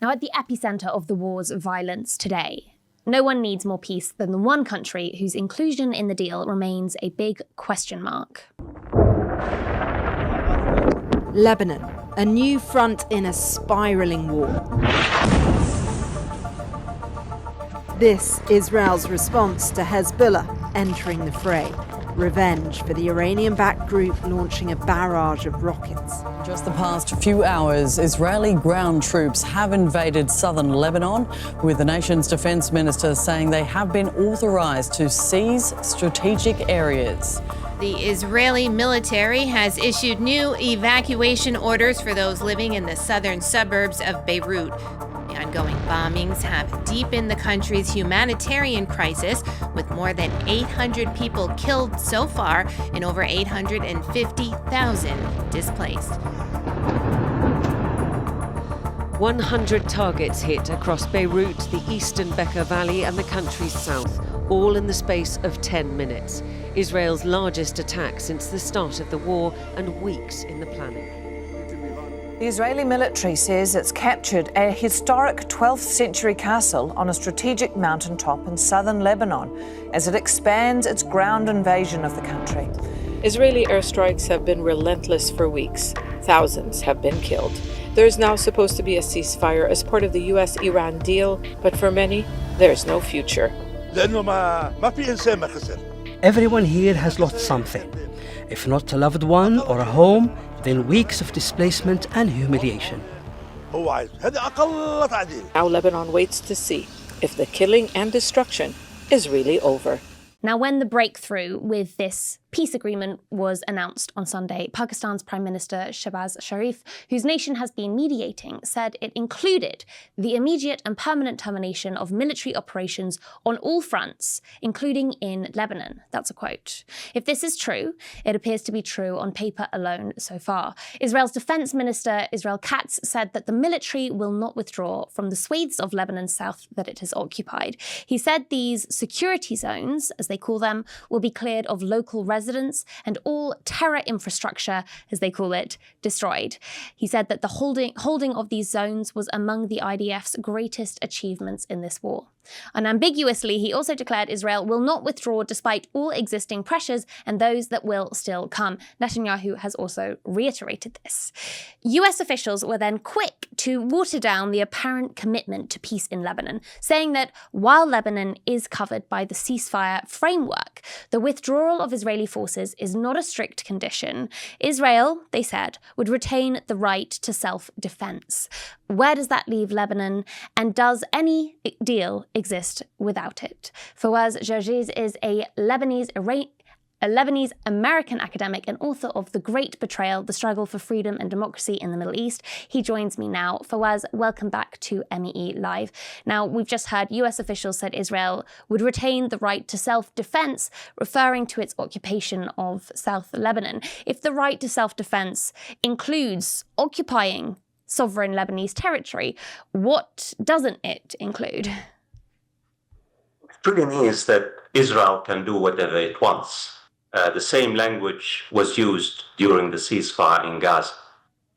Now, at the epicentre of the war's violence today, no one needs more peace than the one country whose inclusion in the deal remains a big question mark. Lebanon, a new front in a spiralling war. This Israel's response to Hezbollah entering the fray. Revenge for the Iranian-backed group launching a barrage of rockets. Just the past few hours, Israeli ground troops have invaded southern Lebanon, with the nation's defense minister saying they have been authorized to seize strategic areas. The Israeli military has issued new evacuation orders for those living in the southern suburbs of Beirut. The ongoing bombings have deepened the country's humanitarian crisis, with more than 800 people killed so far and over 850,000 displaced. 100 targets hit across Beirut, the eastern Bekaa Valley and the country's south, all in the space of 10 minutes. Israel's largest attack since the start of the war and weeks in the planning. The Israeli military says it's captured a historic 12th century castle on a strategic mountaintop in southern Lebanon as it expands its ground invasion of the country. Israeli airstrikes have been relentless for weeks. Thousands have been killed. There is now supposed to be a ceasefire as part of the US-Iran deal, but for many, there is no future. Everyone here has lost something. If not a loved one or a home, then weeks of displacement and humiliation. Now Lebanon waits to see if the killing and destruction is really over. Now, when the breakthrough with this peace agreement was announced on Sunday, Pakistan's Prime Minister Shehbaz Sharif, whose nation has been mediating, said it included the immediate and permanent termination of military operations on all fronts, including in Lebanon. That's a quote. If this is true, it appears to be true on paper alone so far. Israel's Defense Minister Katz said that the military will not withdraw from the swathes of Lebanon's south that it has occupied. He said these security zones, as they call them, will be cleared of local residents and all terror infrastructure, as they call it, destroyed. He said that the holding of these zones was among the IDF's greatest achievements in this war. Unambiguously, he also declared Israel will not withdraw despite all existing pressures and those that will still come. Netanyahu has also reiterated this. US officials were then quick to water down the apparent commitment to peace in Lebanon, saying that while Lebanon is covered by the ceasefire framework, the withdrawal of Israeli forces is not a strict condition. Israel, they said, would retain the right to self-defense. Where does that leave Lebanon? And does any deal exist without it? Fawaz Jarjiz is a Lebanese-American academic and author of The Great Betrayal, The Struggle for Freedom and Democracy in the Middle East. He joins me now. Fawaz, welcome back to MEE Live. Now, we've just heard US officials said Israel would retain the right to self-defense, referring to its occupation of South Lebanon. If the right to self-defense includes occupying sovereign Lebanese territory, what doesn't it include? It really means that Israel can do whatever it wants. The same language was used during the ceasefire in Gaza,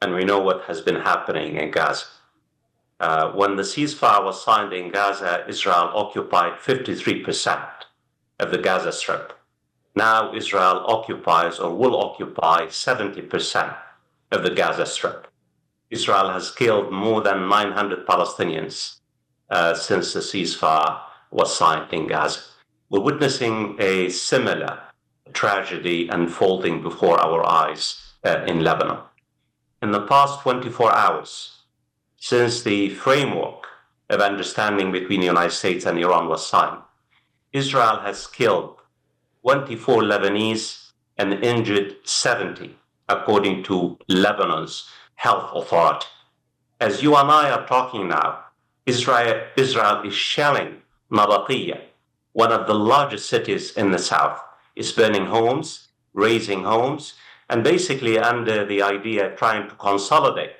and we know what has been happening in Gaza. When the ceasefire was signed in Gaza, Israel occupied 53% of the Gaza Strip. Now Israel occupies or will occupy 70% of the Gaza Strip. Israel has killed more than 900 Palestinians since the ceasefire was signed in Gaza. We're witnessing a similar tragedy unfolding before our eyes in Lebanon. In the past 24 hours, since the framework of understanding between the United States and Iran was signed, Israel has killed 24 Lebanese and injured 70, according to Lebanon's health authority. As you and I are talking now, Israel is shelling Nabateeh, one of the largest cities in the south. It's burning homes, razing homes, and basically under the idea trying to consolidate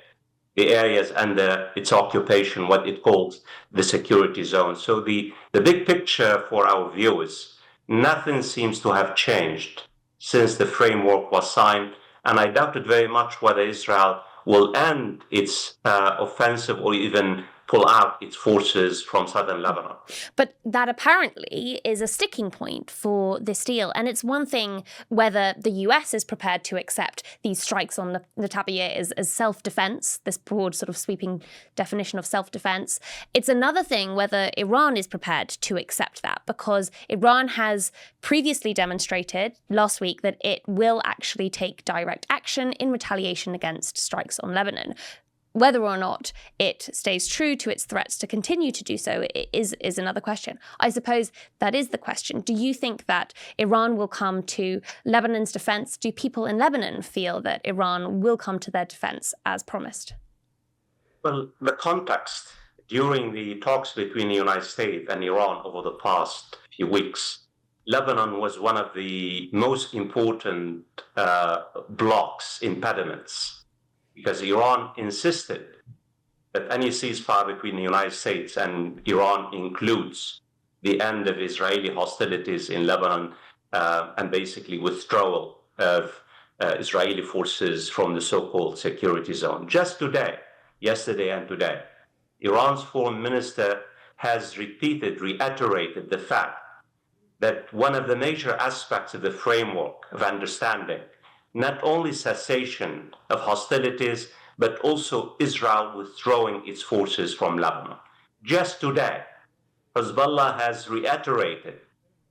the areas under its occupation, what it calls the security zone. So the big picture for our viewers, nothing seems to have changed since the framework was signed, and I doubt it very much whether Israel will end its offensive or even pull out its forces from southern Lebanon. But that apparently is a sticking point for this deal. And it's one thing whether the US is prepared to accept these strikes on Netanyahu as self-defense, this broad sort of sweeping definition of self-defense. It's another thing whether Iran is prepared to accept that, because Iran has previously demonstrated last week that it will actually take direct action in retaliation against strikes on Lebanon. Whether or not it stays true to its threats to continue to do so is another question. I suppose that is the question. Do you think that Iran will come to Lebanon's defense? Do people in Lebanon feel that Iran will come to their defense as promised? Well, the context during the talks between the United States and Iran over the past few weeks, Lebanon was one of the most important blocks, impediments, because Iran insisted that any ceasefire between the United States and Iran includes the end of Israeli hostilities in Lebanon and basically withdrawal of Israeli forces from the so-called security zone. Just today, yesterday and today, Iran's foreign minister has reiterated the fact that one of the major aspects of the framework of understanding not only cessation of hostilities, but also Israel withdrawing its forces from Lebanon. Just today, Hezbollah has reiterated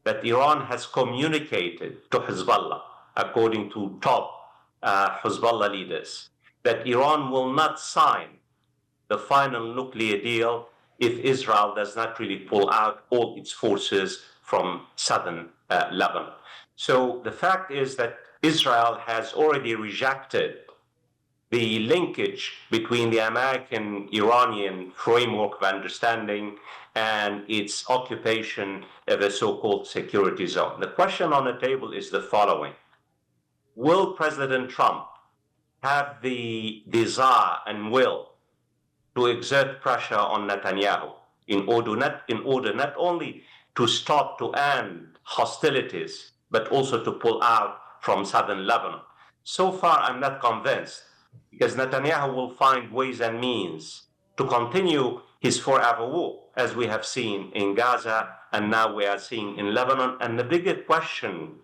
that Iran has communicated to Hezbollah, according to top Hezbollah leaders, that Iran will not sign the final nuclear deal if Israel does not really pull out all its forces from southern Lebanon. So the fact is that Israel has already rejected the linkage between the American-Iranian framework of understanding and its occupation of a so-called security zone. The question on the table is the following. Will President Trump have the desire and will to exert pressure on Netanyahu in order not only to stop, to end hostilities, but also to pull out from southern Lebanon? So far, I'm not convinced, because Netanyahu will find ways and means to continue his forever war, as we have seen in Gaza, and now we are seeing in Lebanon. And the bigger question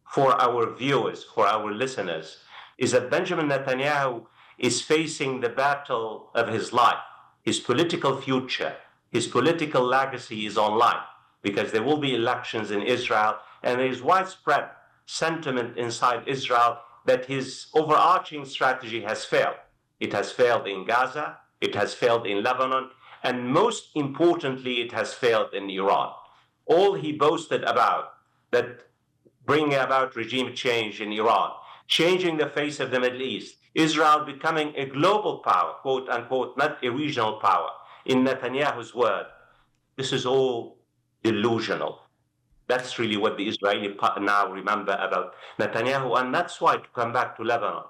for our viewers, for our listeners, is that Benjamin Netanyahu is facing the battle of his life. His political future, his political legacy is on line, because there will be elections in Israel, and there is widespread sentiment inside Israel that his overarching strategy has failed. It has failed in Gaza, it has failed in Lebanon, and most importantly, it has failed in Iran. All he boasted about, that bringing about regime change in Iran, changing the face of the Middle East, Israel becoming a global power, quote unquote, not a regional power, in Netanyahu's word, this is all delusional. That's really what the Israeli now remember about Netanyahu. And that's why, to come back to Lebanon,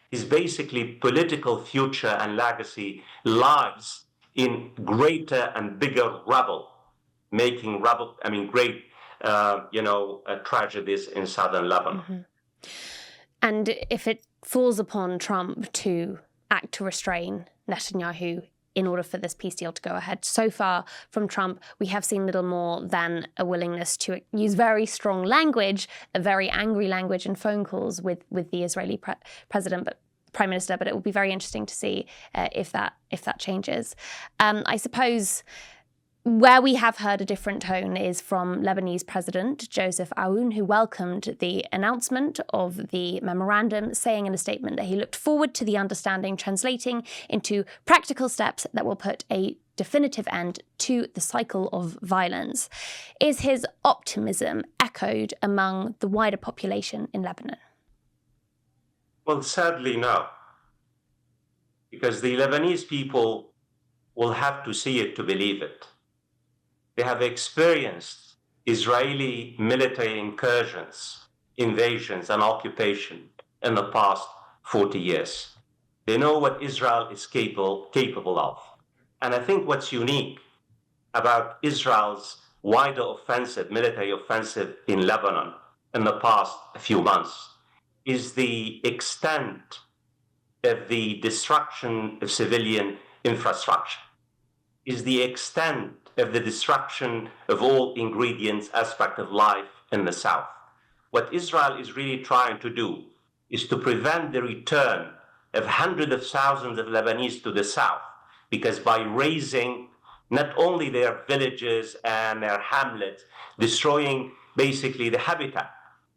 his basically political future and legacy lies in greater and bigger rubble, making rubble, great, tragedies in southern Lebanon. Mm-hmm. And if it falls upon Trump to act to restrain Netanyahu in order for this peace deal to go ahead, so far from Trump, we have seen little more than a willingness to use very strong language, a very angry language in phone calls with the Israeli Prime Minister. But it will be very interesting to see if that changes. I suppose where we have heard a different tone is from Lebanese President Joseph Aoun, who welcomed the announcement of the memorandum, saying in a statement that he looked forward to the understanding translating into practical steps that will put a definitive end to the cycle of violence. Is his optimism echoed among the wider population in Lebanon? Well, sadly, no. Because the Lebanese people will have to see it to believe it. They have experienced Israeli military incursions, invasions, and occupation in the past 40 years. They know what Israel is capable of. And I think what's unique about Israel's wider offensive, military offensive in Lebanon in the past few months is the extent of the destruction of civilian infrastructure. is the extent of the destruction of all ingredients aspect of life in the south. What Israel is really trying to do is to prevent the return of hundreds of thousands of Lebanese to the south, because by razing not only their villages and their hamlets, destroying basically the habitat.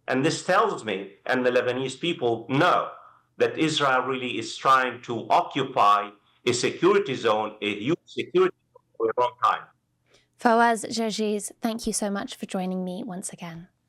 And this tells me, and the Lebanese people know, that Israel really is trying to occupy a security zone, a huge security zone for a long time. Fawaz Gerges, thank you so much for joining me once again.